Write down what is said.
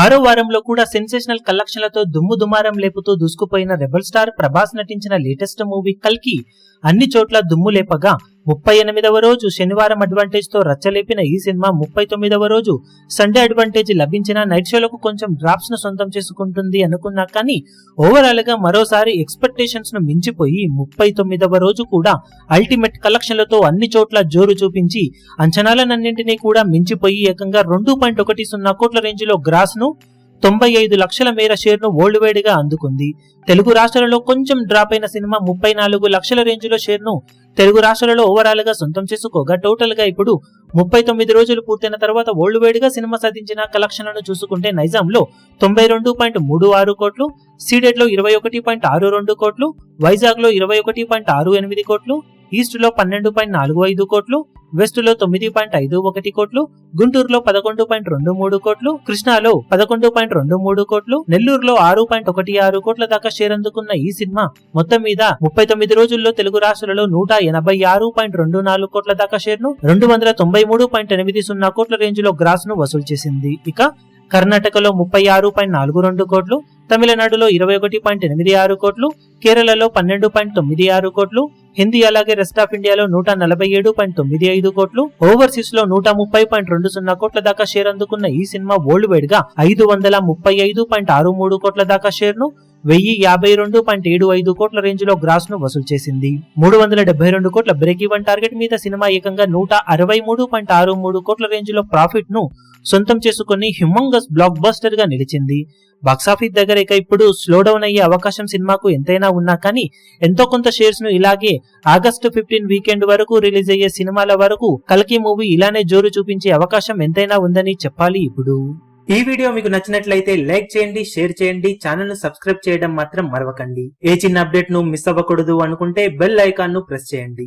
ఆరో వారంలో కూడా సెన్సేషనల్ కలెక్షన్లతో దుమ్ము దుమారం లేపుతూ దూసుకుపోయిన రెబల్ స్టార్ ప్రభాస్ నటించిన లేటెస్ట్ మూవీ కల్కి అన్ని చోట్ల దుమ్ము లేపగా 38వ రోజు శనివారం అడ్వాంటేజ్ తో రచ్చలేపిన ఈ సినిమా 39వ రోజు సండే అడ్వాంటేజ్ లభించిన నైట్ షోలకు కొంచెం డ్రాప్స్ ను సొంతం చేసుకుంటుంది అనుకున్నా కానీ ఓవరాల్ గా మరోసారి ఎక్స్పెక్టేషన్స్ ను మించిపోయి 39వ రోజు కూడా అల్టిమేట్ కలెక్షన్లతో అన్ని చోట్ల జోరు చూపించి అంచనాలన్నింటినీ కూడా మించిపోయి ఏకంగా 2.10 కోట్ల రేంజ్ లో గ్రాస్ ను 95 లక్షల మేర షేర్ ను వరల్డ్ వైడ్ గా అందుకుంది. తెలుగు రాష్ట్రాలలో కొంచెం డ్రాప్ అయిన సినిమా 34 లక్షల రేంజ్ లో షేర్ ను తెలుగు రాష్ట్రాలలో ఓవరాల్ గా సొంతం చేసుకోగా టోటల్ గా ఇప్పుడు 39 రోజులు పూర్తయిన తర్వాత వరల్డ్ వైడ్ గా సినిమా సాధించిన కలెక్షన్లను చూసుకుంటే నైజాంలో 92.36 కోట్లు, సీడెడ్ లో 21.62 కోట్లు, వైజాగ్ లో 21.68 కోట్లు, ఈస్ట్ లో 12.45 కోట్లు, వెస్ట్ లో 9.51 కోట్లు, గుంటూరులో 11.23 కోట్లు, కృష్ణాలో 11.23 కోట్లు, నెల్లూరులో 6.16 కోట్ల దాకా షేర్ అందుకున్న ఈ సినిమా మొత్తం మీద 39 రోజుల్లో తెలుగు రాష్ట్రాలలో 186.24 కోట్ల దాకా షేర్ ను 293.80 కోట్ల రేంజ్ లో గ్రాస్ ను వసూలు చేసింది. ఇక కర్ణాటకలో 36.42 కోట్లు, తమిళనాడులో 21.86 కోట్లు, కేరళలో 12.96 కోట్లు, హిందీ అలాగే రెస్ట్ ఆఫ్ ఇండియాలో 147.95 కోట్లు, ఓవర్సీస్ లో 130.20 కోట్ల దాకా షేర్ అందుకున్న ఈ సినిమా వరల్డ్ వైడ్ గా 535.63 కోట్ల దాకా షేర్ ను 1052.75 కోట్ల రేంజ్ లో గ్రాస్ ను వసూలు చేసింది. 372 కోట్ల బ్రేక్ ఈవెన్ టార్గెట్ మీద సినిమా ఏకంగా 163.63 కోట్ల రేంజ్ లో ప్రాఫిట్ ను సొంతం చేసుకుని హ్యూమంగస్ బ్లాక్ బస్టర్ గా నిలిచింది. బాక్సాఫీస్ దగ్గర ఇక ఇప్పుడు స్లో డౌన్ అయ్యే అవకాశం సినిమాకు ఎంతైనా ఉన్నా కానీ ఎంతో కొంత షేర్స్ ను ఇలాగే ఆగస్టు 15 వీకెండ్ వరకు రిలీజ్ అయ్యే సినిమాల వరకు కల్కి మూవీ ఇలానే జోరు చూపించే అవకాశం ఎంతైనా ఉందని చెప్పాలి. ఇప్పుడు ఈ వీడియో మీకు నచ్చినట్లయితే లైక్ చేయండి, షేర్ చేయండి, ఛానల్ ను సబ్స్క్రైబ్ చేయడం మాత్రం మరవకండి. ఏ చిన్న అప్డేట్ ను మిస్ అవ్వకూడదు అనుకుంటే బెల్ ఐకాన్ ను ప్రెస్ చేయండి.